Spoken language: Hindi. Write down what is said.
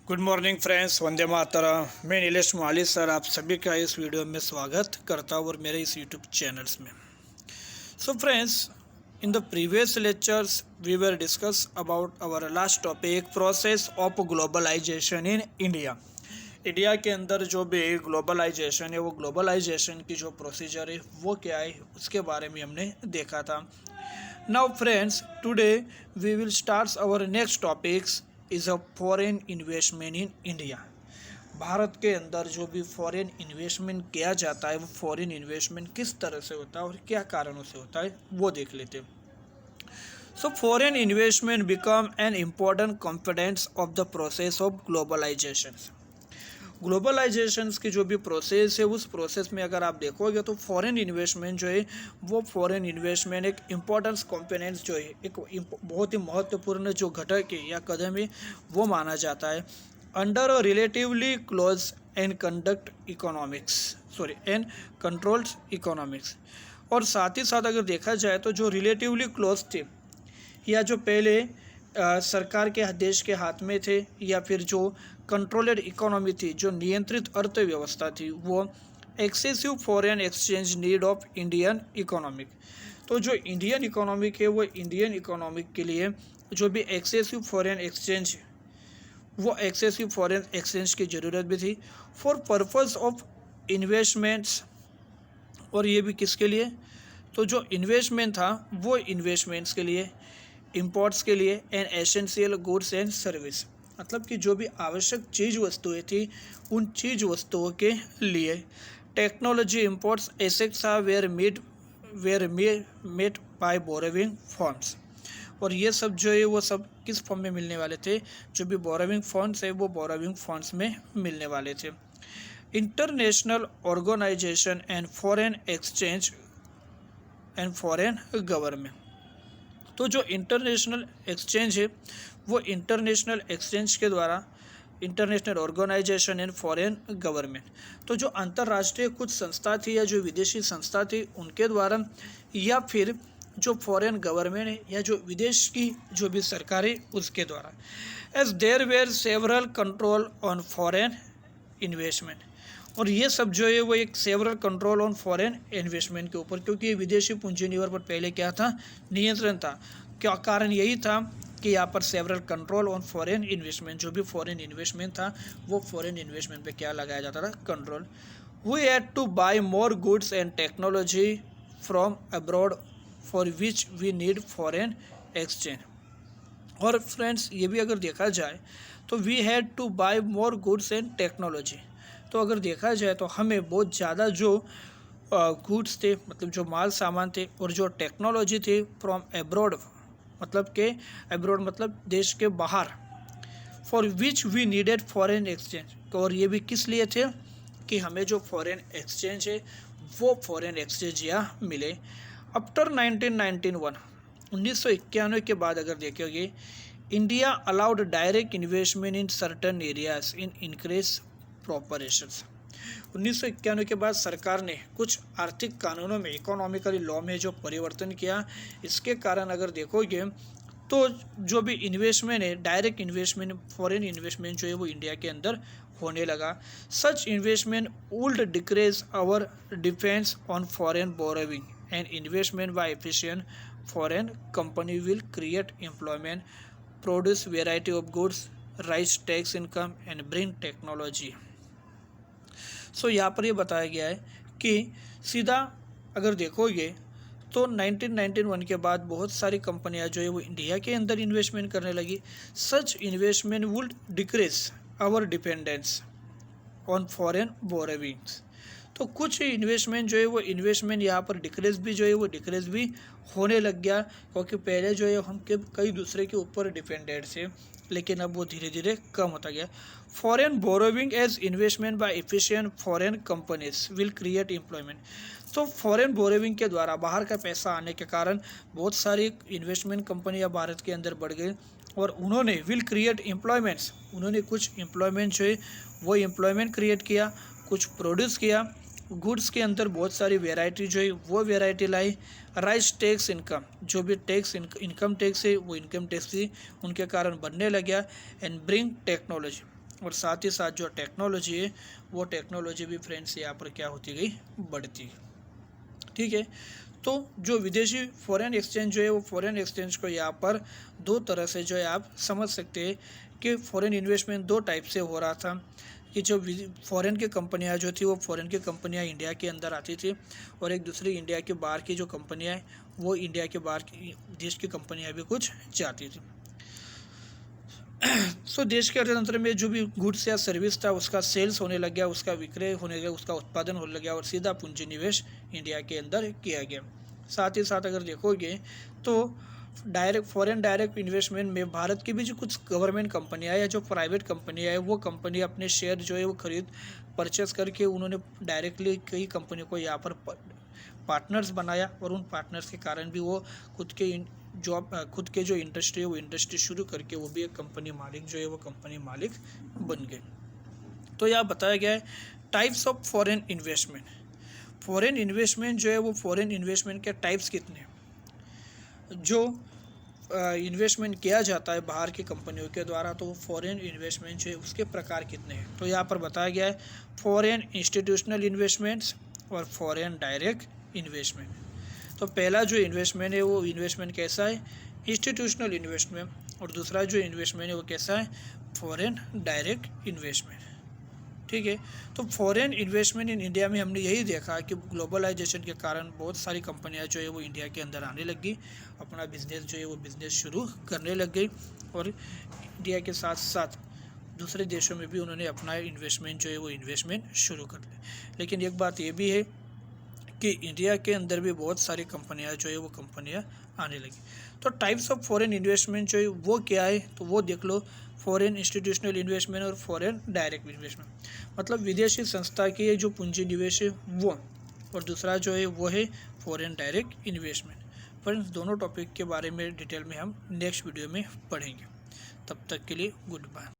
Good morning friends, Vande Mataram. मैं नीलेश माली सर आप सभी का इस वीडियो में स्वागत करता हूँ और मेरे इस यूट्यूब चैनल्स में। So friends, in the previous lectures we were discuss about our last topic process of globalisation in India. India के अंदर जो भी ग्लोबलाइजेशन है वो ग्लोबलाइजेशन की जो प्रोसीजर है वो क्या है उसके बारे में हमने देखा था। Now friends, today we will start our next topics is a foreign investment in India. Bharat के अंदर जो भी फॉरेन इन्वेस्टमेंट किया जाता है वो फॉरेन इन्वेस्टमेंट किस तरह से होता है और क्या कारणों से होता है वो देख लेते हैं। So foreign investment become an important components of the process of globalisation. Globalisation की जो भी प्रोसेस है उस प्रोसेस में अगर आप देखोगे तो फॉरेन इन्वेस्टमेंट जो है वो फॉरेन इन्वेस्टमेंट एक इम्पोर्टेंस कंपोनेंट्स जो है एक बहुत ही महत्वपूर्ण जो घटक है या कदम है वो माना जाता है under a relatively close and controlled economics. और साथ ही साथ अगर देखा जाए तो जो रिलेटिवली क्लोज थे या जो पहले सरकार के देश के हाथ में थे या फिर जो कंट्रोल्ड इकोनॉमी थी, जो नियंत्रित अर्थव्यवस्था थी, वो excessive foreign exchange need of Indian economic. तो जो इंडियन इकोनॉमिक है वो इंडियन इकोनॉमिक के लिए जो भी एक्सेसिव फॉरेन एक्सचेंज वो एक्सेसिव फॉरेन एक्सचेंज की ज़रूरत भी थी फॉर पर्पस ऑफ इन्वेस्टमेंट्स। और ये भी किसके लिए? तो जो इन्वेस्टमेंट था वो इन्वेस्टमेंट्स के लिए, इंपोर्ट्स के लिए and essential goods and service, मतलब कि जो भी आवश्यक चीज़ वस्तुएं थी उन चीज़ वस्तुओं के लिए। Technology imports assets are were made by borrowing forms. और ये सब जो है वो सब किस फॉर्म में मिलने वाले थे? जो भी बोरोविंग फंड्स है वो बोरोविंग फंड्स में मिलने वाले थे। International organisation and foreign exchange and foreign government. तो जो इंटरनेशनल एक्सचेंज है वो इंटरनेशनल एक्सचेंज के द्वारा, international organisation and foreign government, तो जो अंतर्राष्ट्रीय कुछ संस्था थी या जो विदेशी संस्था थी उनके द्वारा, या फिर जो फॉरेन गवर्नमेंट है या जो विदेश की जो भी सरकार है उसके द्वारा। As there were several control on foreign investment. और ये सब जो है वो एक several control on foreign investment के ऊपर, क्योंकि ये विदेशी पूंजी निवेश पर पहले क्या था? नियंत्रण था। क्या कारण यही था कि यहाँ पर several control on foreign investment, जो भी फॉरेन इन्वेस्टमेंट था वो फॉरेन इन्वेस्टमेंट पे क्या लगाया जाता था? Control. We had to buy more goods and technology from abroad for which we need foreign exchange. और फ्रेंड्स, ये भी अगर देखा जाए तो we had to buy more goods and technology, तो अगर देखा जाए तो हमें बहुत ज़्यादा जो गुड्स थे, मतलब जो माल सामान थे, और जो टेक्नोलॉजी थी फ्रॉम एब्रॉड, मतलब के एब्रॉड मतलब देश के बाहर, for which we needed foreign exchange. और ये भी किस लिए थे? कि हमें जो फॉरेन एक्सचेंज है वो फॉरेन एक्सचेंज यहाँ मिले। आफ्टर 1991 के बाद अगर देखोगे, India allowed direct investment in certain areas in increase proportions. 1991 के बाद सरकार ने कुछ आर्थिक कानूनों में, इकोनॉमिकली लॉ में जो परिवर्तन किया, इसके कारण अगर देखोगे तो जो भी इन्वेस्टमेंट है, डायरेक्ट इन्वेस्टमेंट, फॉरेन इन्वेस्टमेंट जो है वो इंडिया के अंदर होने लगा। Such investment would decrease our depends on foreign borrowing and investment by efficient foreign company will create employment, produce variety of goods, raise tax income and bring technology. So यहाँ पर ये बताया गया है कि सीधा अगर देखोगे तो 1991 के बाद बहुत सारी कंपनियां जो है वो इंडिया के अंदर इन्वेस्टमेंट करने लगी। Such investment would decrease our dependence on foreign borrowings. तो कुछ इन्वेस्टमेंट जो है वो इन्वेस्टमेंट यहाँ पर डिक्रीज भी जो है वो डिक्रीज भी होने लग गया, क्योंकि पहले जो है हम कई दूसरे के ऊपर डिपेंडेंट थे, लेकिन अब वो धीरे धीरे कम होता गया। Foreign borrowing as investment by efficient foreign companies will create employment. तो फॉरेन बोरोविंग के द्वारा बाहर का पैसा आने के कारण बहुत सारी इन्वेस्टमेंट कंपनियां भारत के अंदर बढ़ गई और उन्होंने विल क्रिएट एम्प्लॉयमेंट्स, उन्होंने कुछ एम्प्लॉयमेंट जो है वो एम्प्लॉयमेंट क्रिएट किया, कुछ प्रोड्यूस किया। गुड्स के अंदर बहुत सारी वेराइटी जो है वो वेराइटी लाई। राइज टैक्स इनकम, जो भी टैक्स इनकम टैक्स है वो इनकम टैक्स थी, उनके कारण बढ़ने लग गया। एंड ब्रिंग टेक्नोलॉजी, और साथ ही साथ जो टेक्नोलॉजी है वो टेक्नोलॉजी भी फ्रेंड्स यहाँ पर क्या होती गई, बढ़ती है। ठीक है, तो जो विदेशी फॉरेन एक्सचेंज जो है वो फॉरेन एक्सचेंज को यहाँ पर दो तरह से जो है आप समझ सकते हैं कि फॉरेन इन्वेस्टमेंट दो टाइप से हो रहा था कि जो फॉरेन की कंपनियां जो थी वो फॉरेन की कंपनियां इंडिया के अंदर आती थी और एक दूसरी इंडिया के बाहर की जो कंपनियां हैं वो इंडिया के बाहर की देश की कंपनियां भी कुछ जाती थी। सो देश के अर्थतंत्र में जो भी गुड्स या सर्विस था उसका सेल्स होने लग गया, उसका विक्रय होने लगा, उसका उत्पादन होने लग गया और सीधा पूंजी निवेश इंडिया के अंदर किया गया। साथ ही साथ अगर देखोगे तो फॉरेन डायरेक्ट इन्वेस्टमेंट में भारत की भी जो कुछ गवर्नमेंट कंपनियां या जो प्राइवेट कंपनियां हैं वो कंपनी अपने शेयर जो है वो परचेस करके उन्होंने डायरेक्टली कई कंपनी को यहाँ पर पार्टनर्स बनाया और उन पार्टनर्स के कारण भी वो खुद के जो इंडस्ट्री है वो इंडस्ट्री शुरू करके वो भी एक कंपनी मालिक जो है वो कंपनी मालिक बन गए। तो यहाँ बताया गया है types of foreign investment. Foreign investment जो है वो फॉरेन इन्वेस्टमेंट के टाइप्स कितने हैं जो इन्वेस्टमेंट किया जाता है बाहर की कंपनियों के द्वारा, तो फॉरेन इन्वेस्टमेंट जो है उसके प्रकार कितने हैं। तो यहाँ पर बताया गया है फॉरेन इंस्टीट्यूशनल इन्वेस्टमेंट्स और फॉरेन डायरेक्ट इन्वेस्टमेंट। तो पहला जो इन्वेस्टमेंट है वो इन्वेस्टमेंट कैसा है, इंस्टीट्यूशनल इन्वेस्टमेंट, और दूसरा जो इन्वेस्टमेंट है वो कैसा है, फॉरेन डायरेक्ट इन्वेस्टमेंट। ठीक है, तो फॉरेन इन्वेस्टमेंट इन इंडिया में हमने यही देखा कि ग्लोबलाइजेशन के कारण बहुत सारी कंपनियां जो है वो इंडिया के अंदर आने लग गई, अपना बिजनेस जो है वो बिजनेस शुरू करने लग गई और इंडिया के साथ साथ दूसरे देशों में भी उन्होंने अपना इन्वेस्टमेंट जो है वो इन्वेस्टमेंट शुरू कर लिया। लेकिन एक बात ये भी है कि इंडिया के अंदर भी बहुत सारी कंपनियां जो है वो कंपनियां आने लगी। तो टाइप्स ऑफ फॉरेन इन्वेस्टमेंट जो है वो क्या है, तो वो देख लो, फॉरेन इंस्टीट्यूशनल इन्वेस्टमेंट और फॉरेन डायरेक्ट इन्वेस्टमेंट, मतलब विदेशी संस्था की जो पूंजी निवेश है वो, और दूसरा जो है वो है फॉरेन डायरेक्ट इन्वेस्टमेंट। फ्रेंड्स, दोनों टॉपिक के बारे में डिटेल में हम नेक्स्ट वीडियो में पढ़ेंगे। तब तक के लिए गुड बाय।